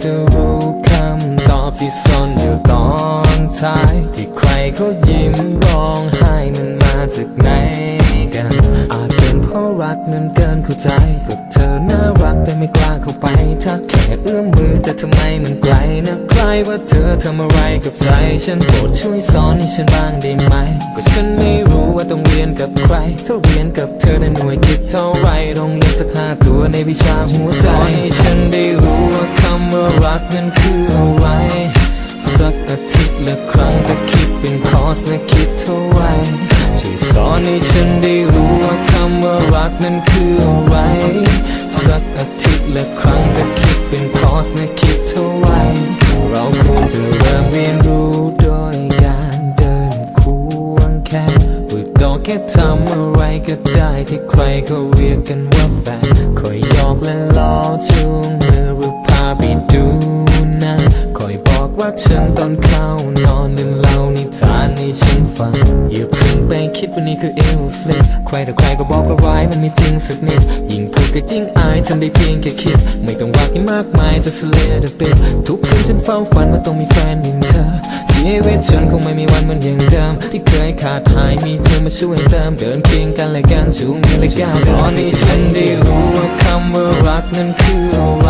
จะรู้คำตอบที่ซ่อนอยู่ตอนท้ายที่ใครเขายิ้มร้องไห้มันมาจากไหนกันอาจเป็นเพราะรักนั้นเกินเข้าใจก็เธอน่ารักแต่ไม่กล้าเข้าไปถ้าแค่เอื้อมมือแต่ทำไมมันไกลนะใครว่าเธอทำอะไรกับใจฉันโปรดช่วยสอนให้ฉันบ้างได้ไหมก็ฉันไม่รู้ว่าต้องเรียนกับใครถ้าเรียนกับเธอในหน่วยคิดเท่าไรต้องเรียนสัก5 ตัวในวิชาหัวใจสอนให้ฉันได้รู้ว่าคำว่ารักนั้นคืออะไรสักอาทิตย์ละครั้งก็คิดเป็นคอร์สและคิดเท่าไรช่วยสอนให้ฉันได้รู้ว่าคำว่ารักนั้นคืออะไรสักอาทิตย์ละครั้งก็คิดเป็นคอร์สและคิดเท่าไรเราควรจะเริ่มเรียนรู้โดยการเดินควงแขนต่อแค่ทำอะไรก็ได้ที่ใครเขาเรียกกันว่าแฟนคอยหยอกและล้อจูงมือหรือพาไปดูหนังคอยบอกว่าฉันตอนเข้านอนหรือเล่านิทานให้ฉันฟังอย่าเพิ่งไปคิดว่านี่คือเอลสลิปใครแต่ใครก็บอกว่าร้ายมันไม่จริงสักนิดยิ่งพูดก็ยิ่งอายทำได้เพียงแค่คิดไม่ต้องรักให้มากมายจะเสลดเป็นทุกคืนฉันเฝ้าฝันว่าต้องมีแฟนอย่างเธอชีวิตฉันคงไม่มีวันเหมือนอย่างเดิมที่เคยขาดหายมีเธอมาช่วยเติมเดินเคียงกันและกันจูงมือและก้าวสอนให้ฉันได้รู้ว่าคำว่ารักนั้นคืออะไร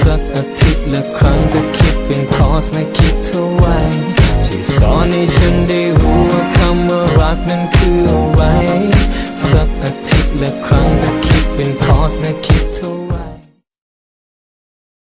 สักอาทิตย์ละครั้งก็คิดเป็นคอร์สและคิดเท่าไรช่วยสอนให้ฉันได้รู้ว่าคำว่ารักนั้นคืออะไรสักอาทิตย์ละครั้งก็คิดเป็นคอร์สและคิดเท่า